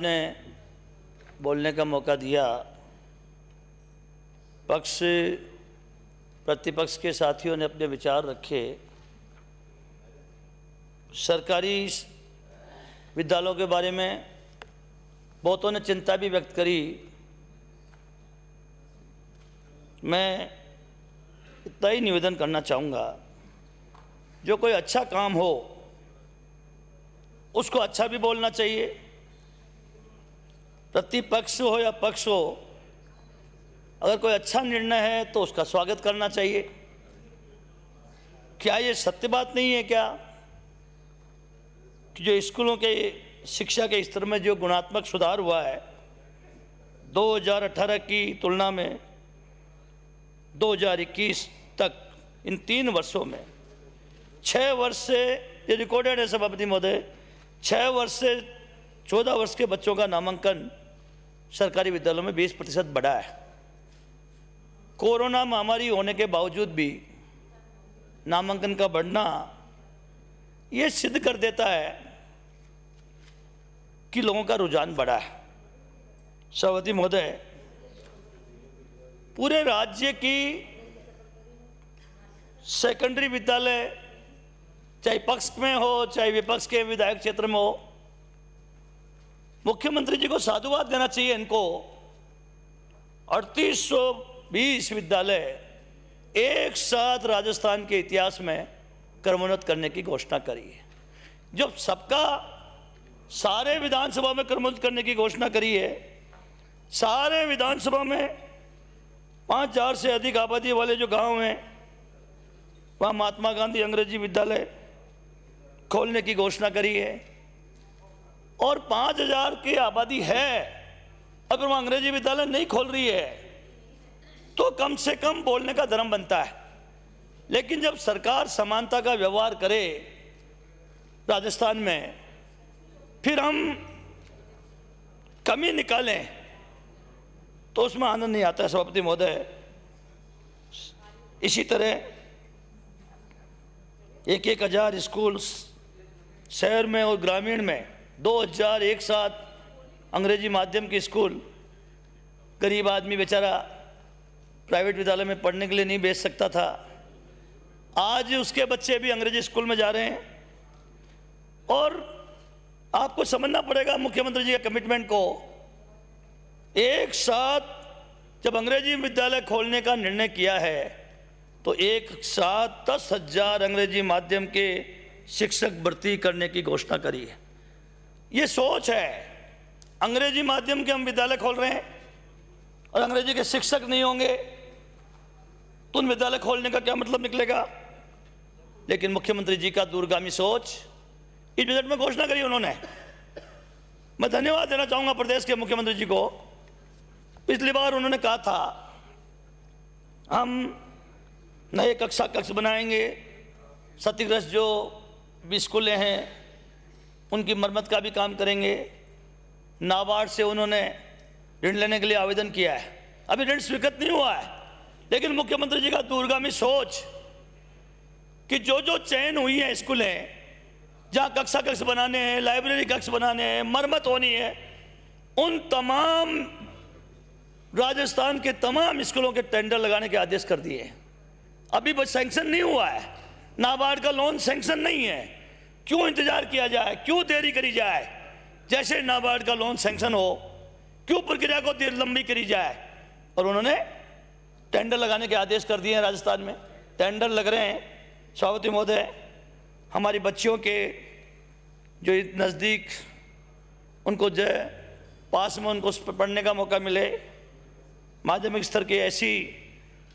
आपने बोलने का मौका दिया। पक्ष प्रतिपक्ष के साथियों ने अपने विचार रखे। सरकारी विद्यालयों के बारे में बहुतों ने चिंता भी व्यक्त करी। मैं इतना ही निवेदन करना चाहूँगा, जो कोई अच्छा काम हो उसको अच्छा भी बोलना चाहिए। प्रतिपक्ष हो या पक्ष हो, अगर कोई अच्छा निर्णय है तो उसका स्वागत करना चाहिए। क्या ये सत्य बात नहीं है क्या कि जो स्कूलों के शिक्षा के स्तर में जो गुणात्मक सुधार हुआ है 2018 की तुलना में 2021 तक, इन 3 वर्षों में 6 वर्ष से, ये रिकॉर्डेड है सभापति महोदय, 6 वर्ष से 14 वर्ष के बच्चों का नामांकन सरकारी विद्यालयों में 20% बढ़ा है। कोरोना महामारी होने के बावजूद भी नामांकन का बढ़ना ये सिद्ध कर देता है कि लोगों का रुझान बढ़ा है। सभापति महोदय, पूरे राज्य की सेकेंडरी विद्यालय, चाहे पक्ष में हो चाहे विपक्ष के विधायक क्षेत्र में हो, मुख्यमंत्री जी को साधुवाद देना चाहिए। इनको 3820 विद्यालय एक साथ राजस्थान के इतिहास में क्रमोन्नत करने की घोषणा करी है। जब सबका सारे विधानसभा में क्रमोन्नत करने की घोषणा करी है, सारे विधानसभा में 5000 से अधिक आबादी वाले जो गांव हैं वहाँ महात्मा गांधी अंग्रेजी विद्यालय खोलने की घोषणा करी है, और 5000 की आबादी है, अगर वहाँ अंग्रेजी विद्यालय नहीं खोल रही है तो कम से कम बोलने का धर्म बनता है। लेकिन जब सरकार समानता का व्यवहार करे राजस्थान में, फिर हम कमी निकालें तो उसमें आनंद नहीं आता है। सभापति महोदय, इसी तरह 1,000 स्कूल शहर में और ग्रामीण में 2000 एक साथ अंग्रेजी माध्यम के स्कूल, गरीब आदमी बेचारा प्राइवेट विद्यालय में पढ़ने के लिए नहीं भेज सकता था, आज उसके बच्चे भी अंग्रेजी स्कूल में जा रहे हैं। और आपको समझना पड़ेगा मुख्यमंत्री जी के कमिटमेंट को। एक साथ जब अंग्रेजी विद्यालय खोलने का निर्णय किया है तो एक साथ 10,000 अंग्रेजी माध्यम के शिक्षक भर्ती करने की घोषणा करी है। ये सोच है, अंग्रेजी माध्यम के हम विद्यालय खोल रहे हैं और अंग्रेजी के शिक्षक नहीं होंगे तो उन विद्यालय खोलने का क्या मतलब निकलेगा। लेकिन मुख्यमंत्री जी का दूरगामी सोच, इस बजट में घोषणा करी उन्होंने। मैं धन्यवाद देना चाहूँगा प्रदेश के मुख्यमंत्री जी को। पिछली बार उन्होंने कहा था हम नए कक्ष बनाएंगे, क्षतिग्रस्त जो भी स्कूलें हैं उनकी मरम्मत का भी काम करेंगे। नाबार्ड से उन्होंने ऋण लेने के लिए आवेदन किया है, अभी ऋण स्वीकृत नहीं हुआ है। लेकिन मुख्यमंत्री जी का दूरगामी सोच कि जो चयन हुई है स्कूलें, जहाँ कक्ष बनाने हैं, लाइब्रेरी कक्ष बनाने हैं, मरम्मत होनी है, उन तमाम राजस्थान के तमाम स्कूलों के टेंडर लगाने के आदेश कर दिए हैं। अभी बस सैंक्शन नहीं हुआ है, नाबार्ड का लोन सैंक्शन नहीं है। क्यों इंतजार किया जाए, क्यों देरी करी जाए? जैसे नाबार्ड का लोन सैंक्शन हो, क्यों प्रक्रिया को देर लंबी करी जाए? और उन्होंने टेंडर लगाने के आदेश कर दिए हैं। राजस्थान में टेंडर लग रहे हैं। सभापति महोदय, हमारी बच्चियों के जो नज़दीक उनको जो पास में उनको पढ़ने का मौका मिले, माध्यमिक स्तर के ऐसी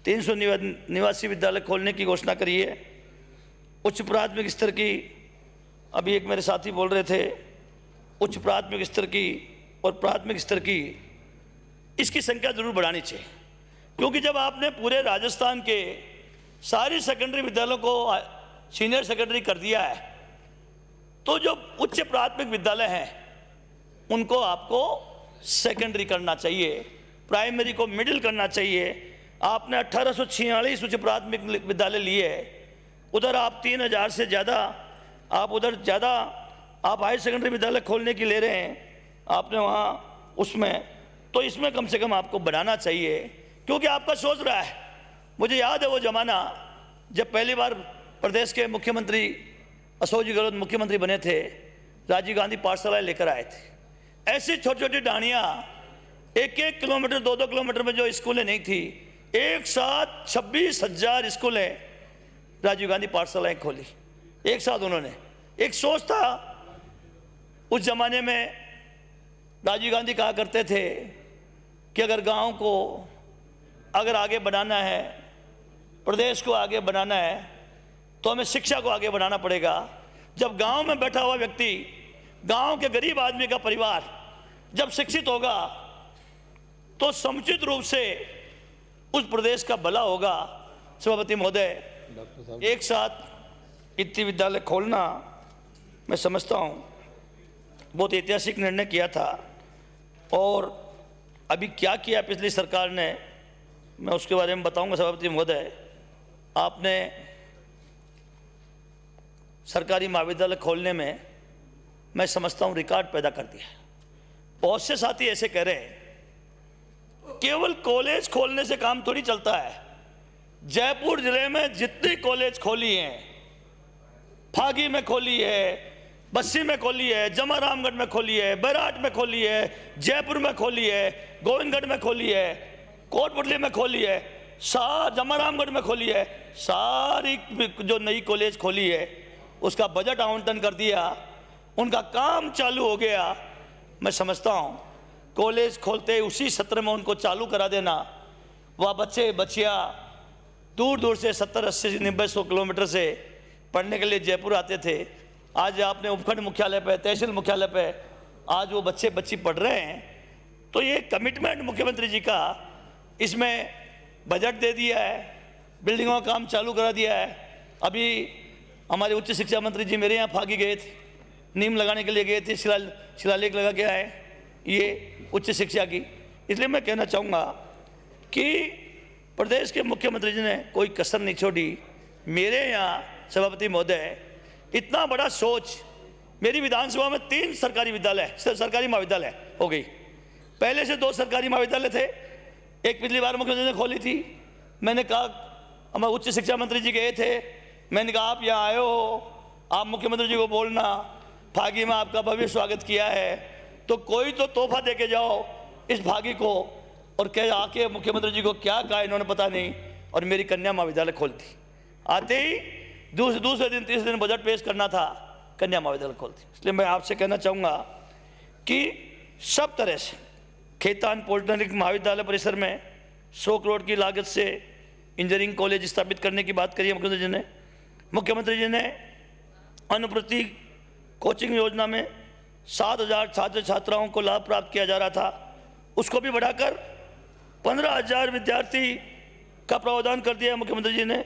300 निवासी विद्यालय खोलने की घोषणा करी है। उच्च प्राथमिक स्तर की, अभी एक मेरे साथी बोल रहे थे, उच्च प्राथमिक स्तर की और प्राथमिक स्तर की, इसकी संख्या जरूर बढ़ानी चाहिए। क्योंकि जब आपने पूरे राजस्थान के सारी सेकेंडरी विद्यालयों को सीनियर सेकेंडरी कर दिया है, तो जो उच्च प्राथमिक विद्यालय हैं उनको आपको सेकेंडरी करना चाहिए, प्राइमरी को मिडिल करना चाहिए। आपने 1846 उच्च प्राथमिक विद्यालय लिए है, उधर आप 3000 से ज़्यादा आप हाई सेकेंडरी विद्यालय खोलने की ले रहे हैं। आपने वहाँ उसमें, तो इसमें कम से कम आपको बनाना चाहिए, क्योंकि आपका सोच रहा है। मुझे याद है वो ज़माना जब पहली बार प्रदेश के मुख्यमंत्री अशोक जी गहलोत मुख्यमंत्री बने थे, राजीव गांधी पाठशाला लेकर आए थे। ऐसी छोटी छोटी डाणियाँ, 1-1 किलोमीटर 2-2 किलोमीटर में जो स्कूलें नहीं थी, एक साथ 26,000 स्कूलें राजीव गांधी पाठशालाएँ खोली एक साथ उन्होंने। एक सोच था उस जमाने में, राजीव गांधी कहा करते थे कि अगर गांव को अगर आगे बढ़ाना है, प्रदेश को आगे बढ़ाना है, तो हमें शिक्षा को आगे बढ़ाना पड़ेगा। जब गांव में बैठा हुआ व्यक्ति, गांव के गरीब आदमी का परिवार जब शिक्षित होगा तो समुचित रूप से उस प्रदेश का भला होगा। सभापति महोदय, एक साथ इतनी विद्यालय खोलना मैं समझता हूँ बहुत ऐतिहासिक निर्णय किया था, और अभी क्या किया पिछली सरकार ने मैं उसके बारे में बताऊंगा। सभापति महोदय, आपने सरकारी महाविद्यालय खोलने में मैं समझता हूँ रिकॉर्ड पैदा कर दिया। बहुत से साथी ऐसे कह रहे हैं केवल कॉलेज खोलने से काम थोड़ी चलता है। जयपुर जिले में जितनी कॉलेज खोली हैं, फागी में खोली है, बस्सी में खोली है, जमारामगढ़ में खोली है, बैराट में खोली है, जयपुर में खोली है, गोविंदगढ़ में खोली है, कोटपुतली में खोली है, जमारामगढ़ में खोली है, सारी जो नई कॉलेज खोली है उसका बजट आवंटन कर दिया, उनका काम चालू हो गया। मैं समझता हूँ कॉलेज खोलते उसी सत्र में उनको चालू करा देना। वह बच्चे बच्चियाँ दूर दूर से 70, 80, 90, 100 किलोमीटर से पढ़ने के लिए जयपुर आते थे। आज आपने उपखंड मुख्यालय पे, तहसील मुख्यालय पे आज वो बच्चे बच्ची पढ़ रहे हैं। तो ये कमिटमेंट मुख्यमंत्री जी का, इसमें बजट दे दिया है, बिल्डिंगों का काम चालू करा दिया है। अभी हमारे उच्च शिक्षा मंत्री जी मेरे यहाँ फागी गए थे, नीम लगाने के लिए गए थे, शिलालेख लगा के आए ये उच्च शिक्षा की। इसलिए मैं कहना चाहूँगा कि प्रदेश के मुख्यमंत्री जी ने कोई कसर नहीं छोड़ी। मेरे यहाँ सभापति महोदय इतना बड़ा सोच, मेरी विधानसभा में 3 सरकारी महाविद्यालय हो गई। पहले से 2 सरकारी महाविद्यालय थे, एक पिछली बार मुख्यमंत्री ने खोली थी। मैंने कहा, हमारे उच्च शिक्षा मंत्री जी गए थे, मैंने कहा आप यहाँ आए हो, आप मुख्यमंत्री जी को बोलना फागी में आपका भव्य स्वागत किया है, तो कोई तो तोहफा दे के जाओ इस भागी को। और कह आके मुख्यमंत्री जी को क्या कहा इन्होंने पता नहीं, और मेरी कन्या महाविद्यालय खोलती। आते ही दूसरे दिन तीसरे दिन बजट पेश करना था, कन्या महाविद्यालय खोलती। इसलिए मैं आपसे कहना चाहूँगा कि सब तरह से खेतान पॉलिटेक्निक महाविद्यालय परिसर में 100 करोड़ की लागत से इंजीनियरिंग कॉलेज स्थापित करने की बात करी है मुख्यमंत्री जी ने अनुप्रति कोचिंग योजना में 7,000 छात्र छात्राओं को लाभ प्राप्त किया जा रहा था, उसको भी बढ़ाकर 15,000 विद्यार्थी का प्रावधान कर दिया है मुख्यमंत्री जी ने।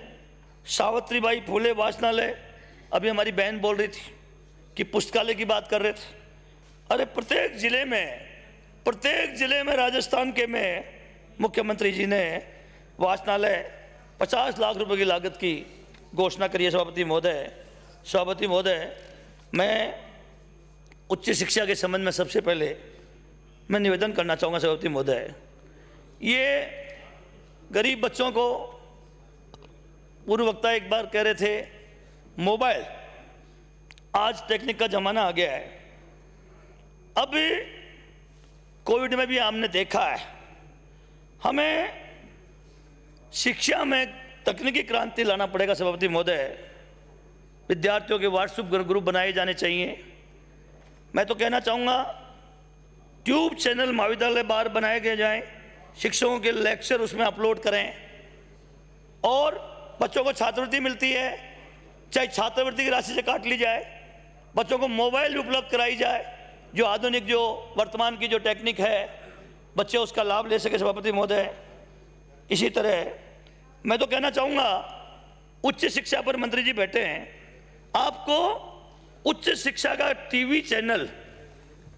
सावित्रीबाई फुले वाचनालय, अभी हमारी बहन बोल रही थी कि पुस्तकालय की बात कर रहे थे। अरे प्रत्येक जिले में राजस्थान के में मुख्यमंत्री जी ने वाचनालय 50 लाख रुपए की लागत की घोषणा करी है। सभापति महोदय, मैं उच्च शिक्षा के संबंध में सबसे पहले मैं निवेदन करना चाहूँगा। सभापति महोदय, ये गरीब बच्चों को, पूर्व वक्ता एक बार कह रहे थे मोबाइल, आज टेक्निक का ज़माना आ गया है। अब कोविड में भी हमने देखा है, हमें शिक्षा में तकनीकी क्रांति लाना पड़ेगा। सभापति महोदय, विद्यार्थियों के व्हाट्सएप ग्रुप बनाए जाने चाहिए। मैं तो कहना चाहूँगा ट्यूब चैनल महाविद्यालय बाहर बनाए गए जाएं, शिक्षकों के लेक्चर उसमें अपलोड करें, और बच्चों को छात्रवृत्ति मिलती है, चाहे छात्रवृत्ति की राशि से काट ली जाए, बच्चों को मोबाइल भी उपलब्ध कराई जाए, जो आधुनिक जो वर्तमान की जो टेक्निक है बच्चे उसका लाभ ले सके। सभापति महोदय, इसी तरह मैं तो कहना चाहूँगा उच्च शिक्षा पर मंत्री जी बैठे हैं, आपको उच्च शिक्षा का टीवी चैनल,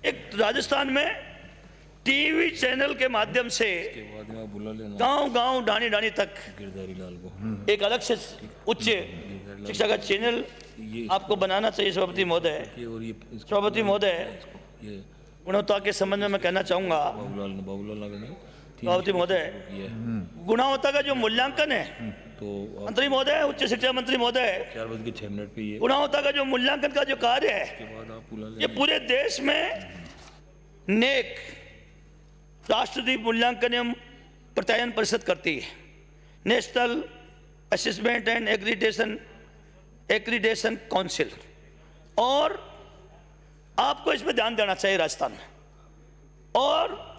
एक राजस्थान में टीवी चैनल के माध्यम से गांव डाणी तक एक अलग से उच्च शिक्षा का चैनल आपको बनाना चाहिए। सभापति महोदय, गुणवत्ता के संबंध में मैं कहना चाहूँगा सभापति महोदय, गुणवत्ता का जो मूल्यांकन है, तो मंत्री महोदय, उच्च शिक्षा मंत्री महोदय, 4:06 पे ये गुणवत्ता का जो मूल्यांकन का जो कार्य है, ये पूरे देश में नेक राष्ट्रीय मूल्यांकन एवं प्रत्यायन परिषद करती है, national assessment and accreditation council. और आपको इसमें ध्यान देना चाहिए राजस्थान में, और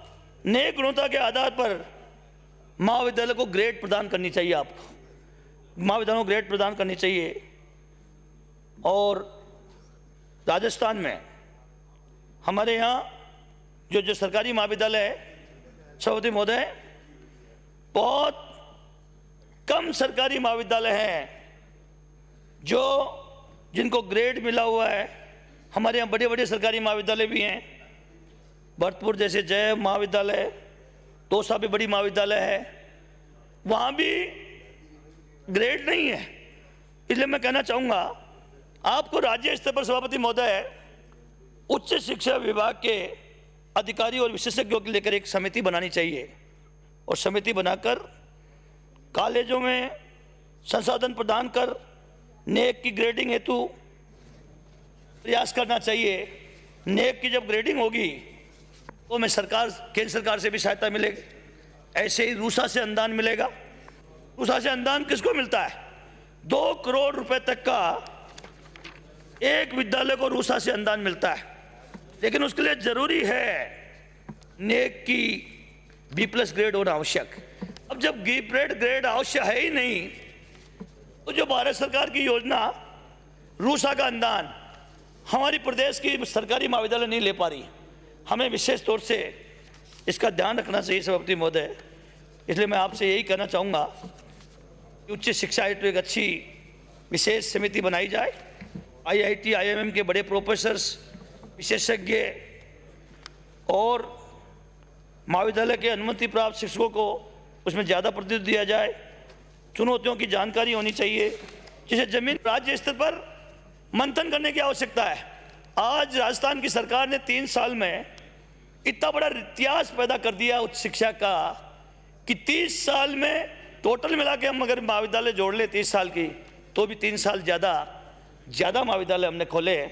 नए गुणवत्ता के आधार पर महाविद्यालय को ग्रेड प्रदान करनी चाहिए, आपको महाविद्यालयों को ग्रेड प्रदान करनी चाहिए। और राजस्थान में हमारे यहाँ जो सरकारी महाविद्यालय है सभापति महोदय, बहुत कम सरकारी महाविद्यालय हैं जिनको ग्रेड मिला हुआ है। हमारे यहाँ बड़े बड़े सरकारी महाविद्यालय भी हैं, भरतपुर जैसे जय महाविद्यालय, दौसा भी बड़ी महाविद्यालय है, वहाँ भी ग्रेड नहीं है। इसलिए मैं कहना चाहूँगा आपको राज्य स्तर पर सभापति महोदय उच्च शिक्षा विभाग के अधिकारी और विशेषज्ञों को लेकर एक समिति बनानी चाहिए, और समिति बनाकर कॉलेजों में संसाधन प्रदान कर नेक की ग्रेडिंग हेतु प्रयास करना चाहिए। नेक की जब ग्रेडिंग होगी तो हमें केंद्र सरकार से भी सहायता मिलेगी, ऐसे ही रूसा से अनुदान मिलेगा। रूसा से अनुदान किसको मिलता है? 2 करोड़ रुपए तक का एक विद्यालय को रूसा से अनुदान मिलता है, लेकिन उसके लिए जरूरी है नेक की B+ ग्रेड होना आवश्यक। अब जब ग्रेड आवश्यक है ही नहीं, तो जो भारत सरकार की योजना रूसा का अनुदान हमारी प्रदेश की सरकारी महाविद्यालय नहीं ले पा रही, हमें विशेष तौर से इसका ध्यान रखना चाहिए सभापति महोदय। इसलिए मैं आपसे यही कहना चाहूँगा कि उच्च शिक्षा हेतु एक अच्छी विशेष समिति बनाई जाए, IIT IIM के बड़े प्रोफेसर्स, विशेषज्ञ और महाविद्यालय के अनुमति प्राप्त शिक्षकों को उसमें ज़्यादा प्रतिनिधित्व दिया जाए। चुनौतियों की जानकारी होनी चाहिए, जिसे जमीन राज्य स्तर पर मंथन करने की आवश्यकता है। आज राजस्थान की सरकार ने 3 साल में इतना बड़ा इतिहास पैदा कर दिया उच्च शिक्षा का कि 30 साल में टोटल मिला के हम अगर महाविद्यालय जोड़ ले 30 साल की, तो भी 3 साल ज़्यादा महाविद्यालय हमने खोले।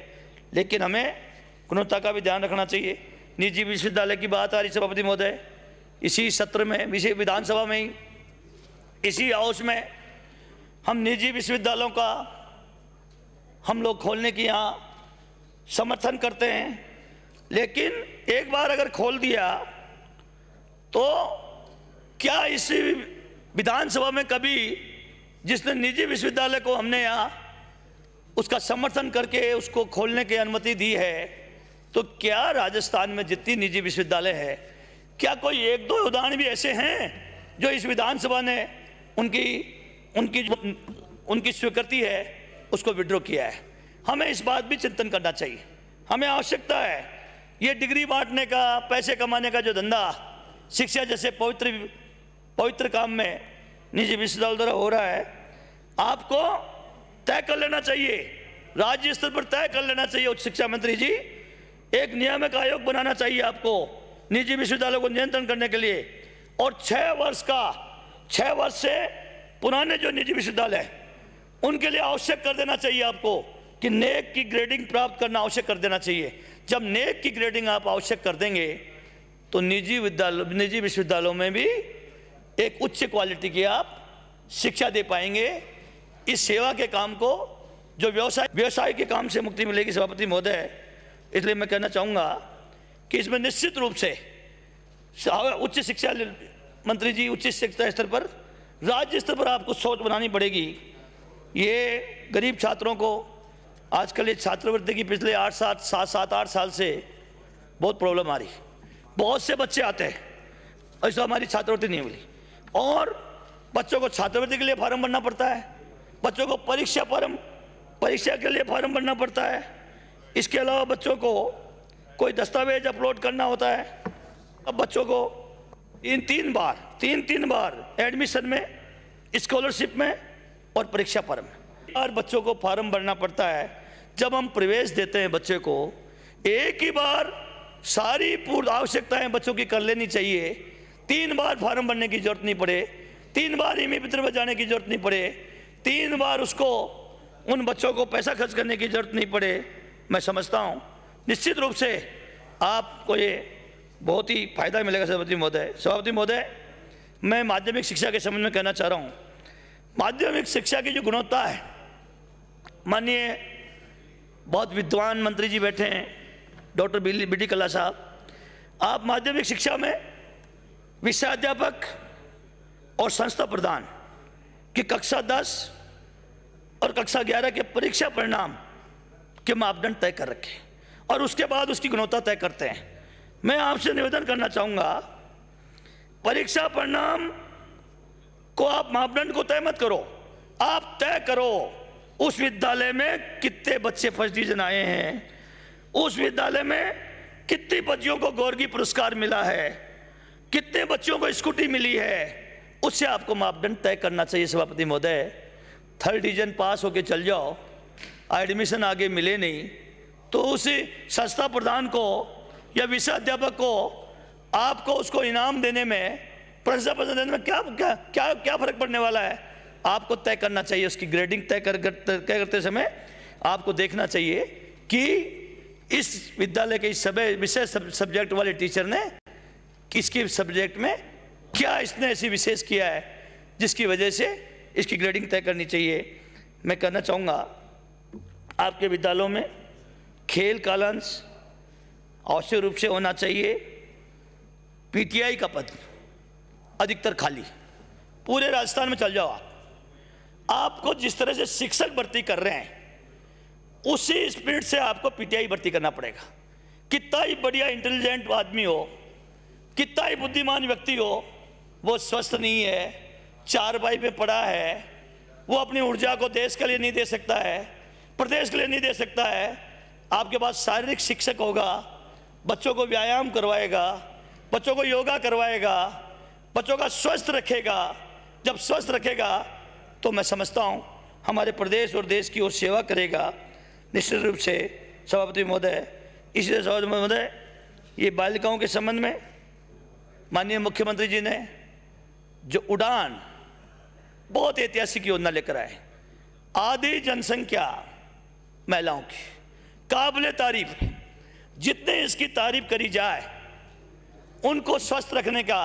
लेकिन हमें गुणवत्ता का भी ध्यान रखना चाहिए। निजी विश्वविद्यालय की बात आ रही सभापति महोदय, इसी सत्र में विधानसभा में ही इसी हाउस में हम निजी विश्वविद्यालयों का हम लोग खोलने की यहाँ समर्थन करते हैं, लेकिन एक बार अगर खोल दिया तो क्या इस विधानसभा में कभी जिसने निजी विश्वविद्यालय को हमने यहाँ उसका समर्थन करके उसको खोलने की अनुमति दी है, तो क्या राजस्थान में जितनी निजी विश्वविद्यालय है, क्या कोई 1-2 उदाहरण भी ऐसे हैं जो इस विधानसभा ने उनकी स्वीकृति है उसको विड्रॉ किया है? हमें इस बात भी चिंतन करना चाहिए। हमें आवश्यकता है ये डिग्री बांटने का, पैसे कमाने का जो धंधा शिक्षा जैसे पवित्र काम में निजी विश्वविद्यालय द्वारा हो रहा है, आपको तय कर लेना चाहिए, राज्य स्तर पर तय कर लेना चाहिए। उच्च शिक्षा मंत्री जी, एक नियामक आयोग बनाना चाहिए आपको निजी विश्वविद्यालयों को नियंत्रण करने के लिए, और 6 वर्ष से पुराने जो निजी विश्वविद्यालय उनके लिए आवश्यक कर देना चाहिए आपको कि नेक की ग्रेडिंग प्राप्त करना आवश्यक कर देना चाहिए। जब नेक की ग्रेडिंग आप आवश्यक कर देंगे तो निजी विश्वविद्यालयों में भी एक उच्च क्वालिटी की आप शिक्षा दे पाएंगे। इस सेवा के काम को जो व्यवसाय के काम से मुक्ति मिलेगी सभापति महोदय। इसलिए मैं कहना चाहूँगा कि इसमें निश्चित रूप से उच्च शिक्षा मंत्री जी, उच्च शिक्षा स्तर पर, राज्य स्तर पर आपको सोच बनानी पड़ेगी। ये गरीब छात्रों को आजकल ये छात्रवृत्ति की पिछले 7-8 साल से बहुत प्रॉब्लम आ रही। बहुत से बच्चे आते हैं, ऐसा हमारी छात्रवृत्ति नहीं मिली, और बच्चों को छात्रवृत्ति के लिए फॉर्म भरना पड़ता है, बच्चों को परीक्षा के लिए फॉर्म भरना पड़ता है। इसके अलावा बच्चों को कोई दस्तावेज अपलोड करना होता है। अब बच्चों को तीन बार एडमिशन में, स्कॉलरशिप में और परीक्षा फॉर्म में और बच्चों को फॉर्म भरना पड़ता है। जब हम प्रवेश देते हैं बच्चे को, एक ही बार सारी पूर्व आवश्यकताएं बच्चों की कर लेनी चाहिए। 3 बार फॉर्म भरने की जरूरत नहीं पड़े, 3 बार ईमेल पत्र पर जाने की जरूरत नहीं पड़े, 3 बार उसको उन बच्चों को पैसा खर्च करने की जरूरत नहीं पड़े। मैं समझता हूँ निश्चित रूप से आपको ये बहुत ही फायदा मिलेगा। सभापति महोदय, मैं माध्यमिक शिक्षा के संबंध में कहना चाह रहा हूँ, माध्यमिक शिक्षा की जो गुणवत्ता है, माननीय बहुत विद्वान मंत्री जी बैठे हैं, डॉक्टर बी.डी. कल्ला साहब, आप माध्यमिक शिक्षा में विषयाध्यापक और संस्था प्रधान की कक्षा 10 और कक्षा 11 के परीक्षा परिणाम के मापदंड तय कर रखे और उसके बाद उसकी गुणवत्ता तय करते हैं। मैं आपसे निवेदन करना चाहूँगा, परीक्षा परिणाम को आप मापदंड को तय मत करो, आप तय करो उस विद्यालय में कितने बच्चे फर्स्ट डिवीजन आए हैं, उस विद्यालय में कितनी बच्चियों को गौरगी पुरस्कार मिला है, कितने बच्चों को स्कूटी मिली है, उससे आपको मापदंड तय करना चाहिए। सभापति महोदय, 3rd डिवीजन पास होके चल जाओ, एडमिशन आगे मिले नहीं तो उस संस्था प्रधान को या विषय अध्यापक को आपको उसको इनाम देने में, प्रशंसा पत्र देने में क्या क्या क्या क्या फर्क पड़ने वाला है? आपको तय करना चाहिए। उसकी ग्रेडिंग तय करते समय आपको देखना चाहिए कि इस विद्यालय के इस विषय सब्जेक्ट वाले टीचर ने किसके सब्जेक्ट में क्या इसने ऐसी विशेष किया है जिसकी वजह से इसकी ग्रेडिंग तय करनी चाहिए। मैं कहना चाहूँगा, आपके विद्यालयों में खेल कालांश आवश्यक रूप से होना चाहिए। पीटीआई का पद अधिकतर खाली, पूरे राजस्थान में चल जाओ आपको जिस तरह से शिक्षक भर्ती कर रहे हैं उसी स्पीड से आपको पीटीआई भर्ती करना पड़ेगा। कितना ही बढ़िया इंटेलिजेंट आदमी हो, कितना ही बुद्धिमान व्यक्ति हो, वो स्वस्थ नहीं है, चारपाई पे पड़ा है, वो अपनी ऊर्जा को देश के लिए नहीं दे सकता है, प्रदेश के लिए नहीं दे सकता है। आपके पास शारीरिक शिक्षक होगा, बच्चों को व्यायाम करवाएगा, बच्चों को योगा करवाएगा, बच्चों का स्वस्थ रखेगा। जब स्वस्थ रखेगा तो मैं समझता हूँ हमारे प्रदेश और देश की ओर सेवा करेगा निश्चित रूप से। सभापति महोदय, इसलिए सभापति महोदय, ये बालिकाओं के संबंध में माननीय मुख्यमंत्री जी ने जो उड़ान बहुत ऐतिहासिक योजना लेकर आए, आधी जनसंख्या महिलाओं की, काबिले तारीफ, जितने इसकी तारीफ करी जाए, उनको स्वस्थ रखने का,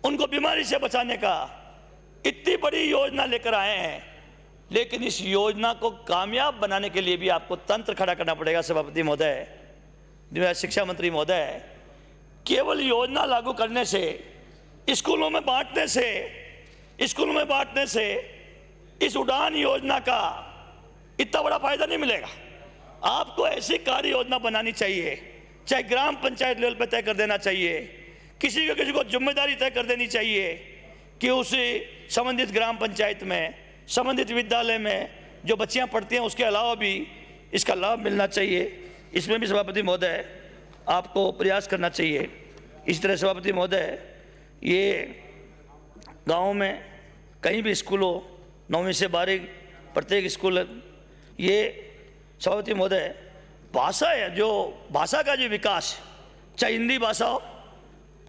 उनको बीमारी से बचाने का इतनी बड़ी योजना लेकर आए हैं। लेकिन इस योजना को कामयाब बनाने के लिए भी आपको तंत्र खड़ा करना पड़ेगा। सभापति महोदय, शिक्षा मंत्री महोदय, केवल योजना लागू करने से, स्कूलों में बांटने से इस उड़ान योजना का इतना बड़ा फायदा नहीं मिलेगा। आपको ऐसी कार्य योजना बनानी चाहिए, चाहे ग्राम पंचायत लेवल पर तय कर देना चाहिए, किसी को जिम्मेदारी तय कर देनी चाहिए कि उसी संबंधित ग्राम पंचायत में, संबंधित विद्यालय में जो बच्चियां पढ़ती हैं उसके अलावा भी इसका लाभ मिलना चाहिए। इसमें भी सभापति महोदय आपको प्रयास करना चाहिए। इस तरह सभापति महोदय, ये गाँव में कहीं भी स्कूल हो, 9वीं से 12वीं प्रत्येक स्कूल, ये सभापति महोदय भाषा है, जो भाषा का जो विकास, चाहे हिंदी भाषा हो,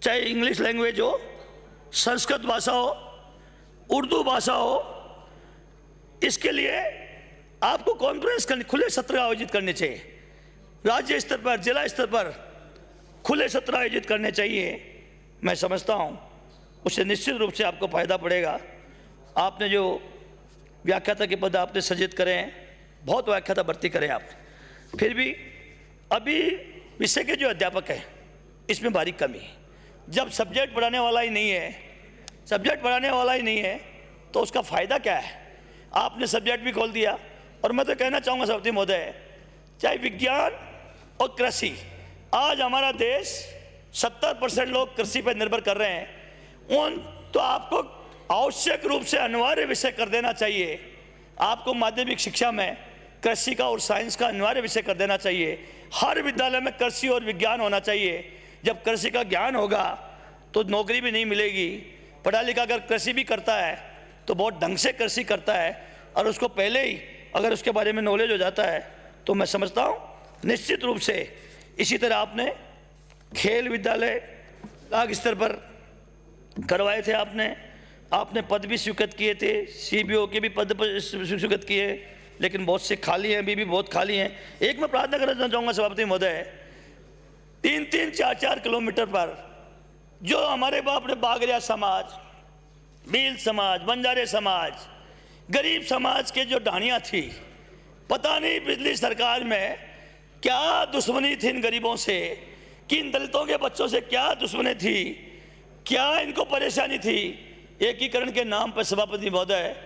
चाहे इंग्लिश लैंग्वेज हो, संस्कृत भाषा हो, उर्दू भाषा हो, इसके लिए आपको कॉन्फ्रेंस करनी, खुले सत्र आयोजित करने चाहिए। राज्य स्तर पर, जिला स्तर पर खुले सत्र आयोजित करने चाहिए। मैं समझता हूँ उससे निश्चित रूप से आपको फायदा पड़ेगा। आपने जो व्याख्याता के पद आपने सृजित करे हैं, बहुत व्याख्याता भर्ती करें आप, फिर भी अभी विषय के जो अध्यापक हैं इसमें भारी कमी है। जब सब्जेक्ट पढ़ाने वाला ही नहीं है तो उसका फ़ायदा क्या है? आपने सब्जेक्ट भी खोल दिया। और मैं तो कहना चाहूँगा सभापति महोदय, चाहे विज्ञान और कृषि, आज हमारा देश 70% लोग कृषि पर निर्भर कर रहे हैं, उन तो आपको आवश्यक रूप से अनिवार्य विषय कर देना चाहिए। आपको माध्यमिक शिक्षा में कृषि का और साइंस का अनिवार्य विषय कर देना चाहिए। हर विद्यालय में कृषि और विज्ञान होना चाहिए। जब कृषि का ज्ञान होगा तो नौकरी भी नहीं मिलेगी। पढ़ा लिखा अगर कृषि भी करता है तो बहुत ढंग से कृषि करता है, और उसको पहले ही अगर उसके बारे में नॉलेज हो जाता है तो मैं समझता हूँ निश्चित रूप से। इसी तरह आपने खेल विद्यालय ब्लॉक स्तर पर करवाए थे आपने पद भी स्वीकृत किए थे, सीबीओ के भी पद पर स्वीकृत किए, लेकिन बहुत से खाली हैं, अभी भी बहुत खाली हैं। एक मैं प्रार्थना करना चाहूँगा सभापति महोदय, 3-3, 4-4 किलोमीटर पर जो हमारे बाप ने बागरिया समाज, भील समाज, बंजारे समाज, गरीब समाज के जो ढाणियाँ थी, पता नहीं पिछली सरकार में क्या दुश्मनी थी इन गरीबों से, कि इन दलितों के बच्चों से क्या दुश्मनी थी, क्या इनको परेशानी थी। एकीकरण के नाम पर सभापति महोदय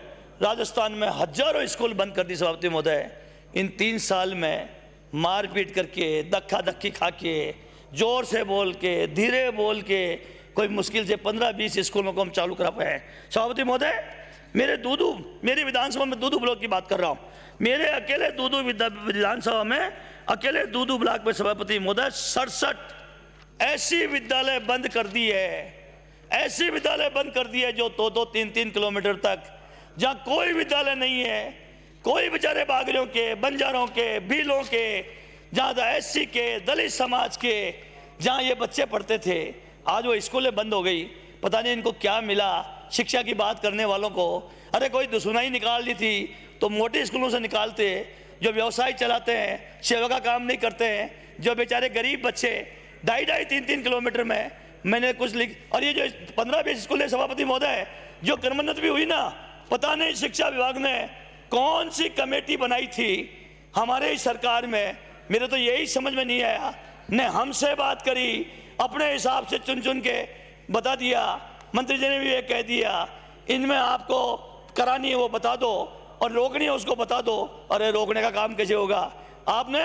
राजस्थान में हजारों स्कूल बंद कर दी सभापति महोदय। इन 3 साल में मारपीट करके, धक्का धक्की खा के, जोर से बोल के, धीरे बोल के, कोई मुश्किल से 15-20 स्कूलों को हम चालू करा पाए हैं। सभापति महोदय, मेरी विधानसभा में दूदू ब्लॉक की बात कर रहा हूँ। मेरे अकेले दूदू विधानसभा में अकेले दूदू ब्लॉक में सभापति महोदय 67 ऐसी विद्यालय बंद कर दी है, ऐसी विद्यालय बंद कर दी है जो 2-2, 3-3 किलोमीटर तक, जहाँ कोई विद्यालय नहीं है, कोई बेचारे बागरियों के, बंजारों के, भीलों के, जहाँ एससी के, दलित समाज के, जहाँ ये बच्चे पढ़ते थे, आज वो स्कूलें बंद हो गई। पता नहीं इनको क्या मिला शिक्षा की बात करने वालों को। अरे कोई दुश्मनाई निकाल ली थी तो मोटे स्कूलों से निकालते, जो व्यवसाय चलाते हैं, सेवा का काम नहीं करते हैं, जो बेचारे गरीब बच्चे 2.5, 3-3 किलोमीटर में मैंने कुछ लिख। और ये जो 15-20 स्कूल है सभापति महोदय, जो क्रमोन्नत भी हुई ना, पता नहीं शिक्षा विभाग ने कौन सी कमेटी बनाई थी हमारे ही सरकार में, मेरे तो यही समझ में नहीं आया। ने हमसे बात करी, अपने हिसाब से चुन चुन के बता दिया, मंत्री जी ने भी ये कह दिया, इनमें आपको करानी है वो बता दो और रोकनी है उसको बता दो। अरे रोकने का काम कैसे होगा? आपने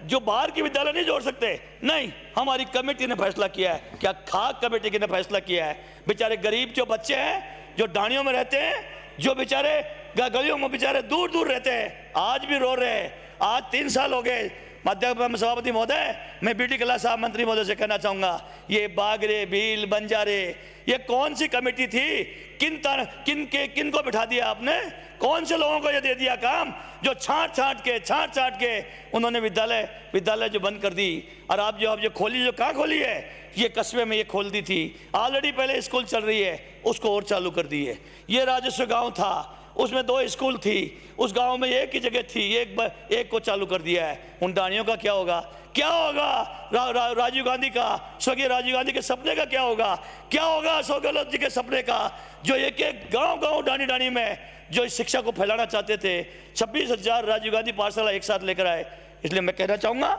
जो बाहर की विद्यालय नहीं जोड़ सकते, नहीं, हमारी कमेटी ने फैसला किया है। क्या खाक कमेटी की ने फैसला किया है? बेचारे गरीब जो बच्चे हैं, जो ढाणियों में रहते हैं, जो बेचारे गलियों में बेचारे दूर दूर रहते हैं, आज भी रो रहे हैं। आज 3 साल हो गए। माध्यम सभापति महोदय, मैं बीटी कला साहब मंत्री महोदय से कहना चाहूंगा, ये बागरे, भील, बंजारे, ये कौन सी कमेटी थी? किन को बिठा दिया आपने? कौन से लोगों को ये दे दिया काम, जो छांट छांट के उन्होंने विद्यालय जो बंद कर दी। और आप जो खोली, जो कहाँ खोली है? ये कस्बे में ये खोल दी थी, ऑलरेडी पहले स्कूल चल रही है, उसको और चालू कर दी है। ये राजस्व गांव था, उसमें 2 स्कूल थी, उस गांव में एक ही जगह थी, एक को चालू कर दिया है। उन डाणियों का क्या होगा? क्या होगा राजीव गांधी का, स्वर्गीय राजीव गांधी के सपने का क्या होगा? क्या होगा अशोक गहलोत जी के सपने का, जो एक गांव डाणी में जो इस शिक्षा को फैलाना चाहते थे? 26,000 राजीव गांधी पाठशाला एक साथ लेकर आए। इसलिए मैं कहना चाहूँगा,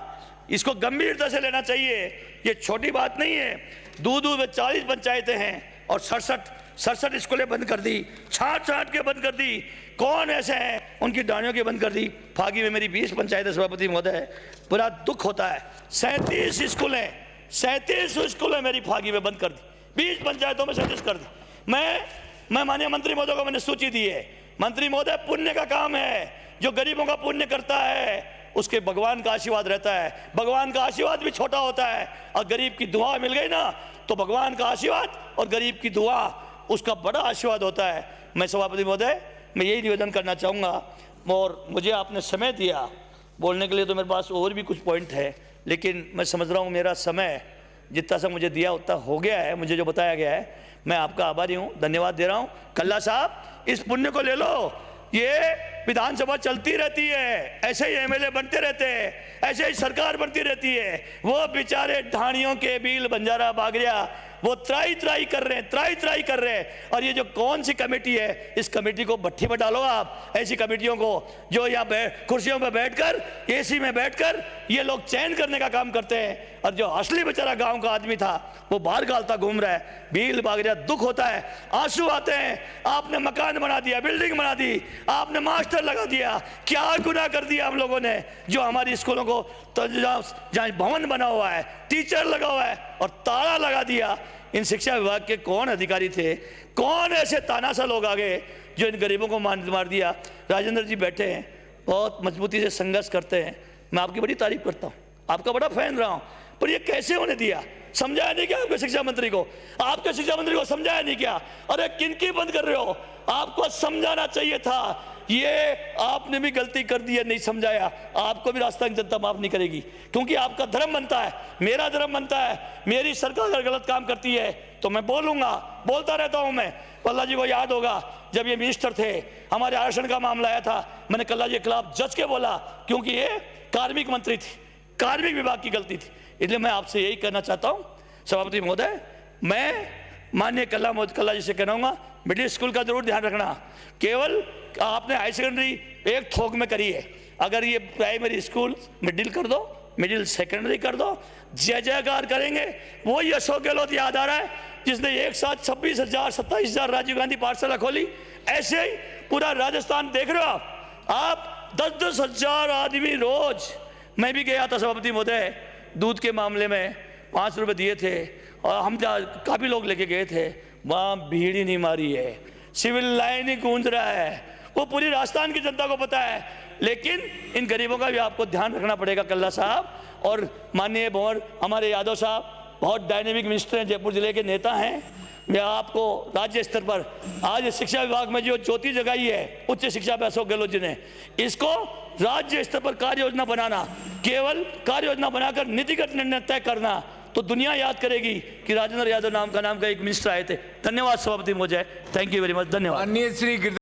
इसको गंभीरता से लेना चाहिए, ये छोटी बात नहीं है। दूध में 40 पंचायतें हैं और 67 स्कूलें बंद कर दी, छाट के बंद कर दी। कौन ऐसे हैं उनकी डाणियों की बंद कर दी? फागी में मेरी 20 पंचायतें सभापति महोदय, बड़ा दुख होता है। 37 स्कूलें मेरी फागी में बंद कर दी, 20 पंचायतों में 37 कर दी। मैं माननीय मंत्री महोदय को मैंने सूची दी है। मंत्री महोदय, पुण्य का काम है, जो गरीबों का पुण्य करता है उसके भगवान का आशीर्वाद रहता है। भगवान का आशीर्वाद भी छोटा होता है, और गरीब की दुआ मिल गई ना, तो भगवान का आशीर्वाद और गरीब की दुआ, उसका बड़ा आशीर्वाद होता है। मैं सभापति महोदय, मैं यही निवेदन करना चाहूँगा, और मुझे आपने समय दिया बोलने के लिए, तो मेरे पास और भी कुछ पॉइंट है, लेकिन मैं समझ रहा हूँ मेरा समय जितना सा मुझे दिया उतना हो गया है, मुझे जो बताया गया है। मैं आपका आभारी हूँ, धन्यवाद दे रहा हूँ। कल्ला साहब, इस पुण्य को ले लो, ये विधानसभा चलती रहती है, ऐसे ही एमएलए बनते रहते हैं, ऐसे ही सरकार बनती रहती है। वो बेचारे ढाणियों के, भील, बंजारा, बागरिया, वो त्राई कर रहे हैं। और ये जो कौन सी कमेटी है, इस कमेटी को भट्टी में डालो आप। ऐसी कमेटियों को जो यहाँ कुर्सियों पर बैठकर, एसी में बैठकर ये लोग चयन करने का काम करते हैं, और जो असली बेचारा गांव का आदमी था वो बाहर गालता घूम रहा है। भील, बागरिया, दुख होता है, आंसू आते हैं। आपने मकान बना दिया, बिल्डिंग बना दी, आपने मास्टर लगा दिया, क्या गुनाह कर दिया हम लोगों ने, जो हमारी स्कूलों को तो जहाँ भवन बना हुआ है, टीचर लगा हुआ है, और ताला लगा दिया। इन शिक्षा विभाग के कौन अधिकारी थे? कौन ऐसे तानाशाह लोग आ गए जो इन गरीबों को मार दिया? राजेंद्र जी बैठे हैं, बहुत मजबूती से संघर्ष करते हैं, मैं आपकी बड़ी तारीफ करता हूँ, आपका बड़ा फैन रहा हूँ, पर ये कैसे होने दिया? समझाया नहीं क्या आपके शिक्षा मंत्री को? समझाया नहीं क्या? अरे किनकी बंद कर रहे हो? आपको समझाना चाहिए था। ये आपने भी गलती कर दी है, नहीं समझाया, आपको भी राजस्थान की जनता माफ नहीं करेगी, क्योंकि आपका धर्म बनता है, मेरा धर्म बनता है। मेरी सरकार अगर गलत काम करती है तो मैं बोलूंगा, बोलता रहता हूं मैं। कल्ला जी को याद होगा जब ये मिनिस्टर थे, हमारे आरक्षण का मामला आया था, मैंने कल्ला जी के खिलाफ जज के बोला, क्योंकि ये कार्मिक मंत्री थी, कार्मिक विभाग की गलती थी। इसलिए मैं आपसे यही कहना चाहता हूं सभापति महोदय, मैं माननीय कल्ला जी से कहूँगा, मिडिल स्कूल का जरूर ध्यान रखना। केवल आपने हाई सेकेंडरी एक थोक में करी है, अगर ये प्राइमरी स्कूल मिडिल कर दो, मिडिल सेकेंडरी कर दो, जय जयकार करेंगे। वही अशोक गहलोत याद आ रहा है जिसने एक साथ 26,000 27,000 राजीव गांधी पाठशाला खोली। ऐसे ही पूरा राजस्थान देख रहे हो आप 10-10 हजार आदमी रोज। मैं भी गया था सभापति महोदय, दूध के मामले में 5 रुपये दिए थे और हम काफ़ी लोग लेके गए थे, वहाँ भीड़ ही नहीं मारी है, सिविल लाइन ही गूंज रहा है, वो पूरी राजस्थान की जनता को पता है। लेकिन इन गरीबों का भी आपको ध्यान रखना पड़ेगा कल्ला साहब। और माननीय भंवर हमारे यादव साहब बहुत डायनेमिक मिनिस्टर हैं, जयपुर जिले के नेता हैं। मैं आपको राज्य स्तर पर आज शिक्षा विभाग में जो ज्योति जगाई है उच्च शिक्षा पे अशोक गहलोत जी ने, इसको राज्य स्तर पर कार्य योजना बनाना, केवल कार्य योजना बनाकर नीतिगत निर्णय तय करना, तो दुनिया याद करेगी कि राजेंद्र यादव नाम का एक मिनिस्टर आए थे। धन्यवाद सभापति महोदय, थैंक यू वेरी मच, धन्यवाद। अन्य श्री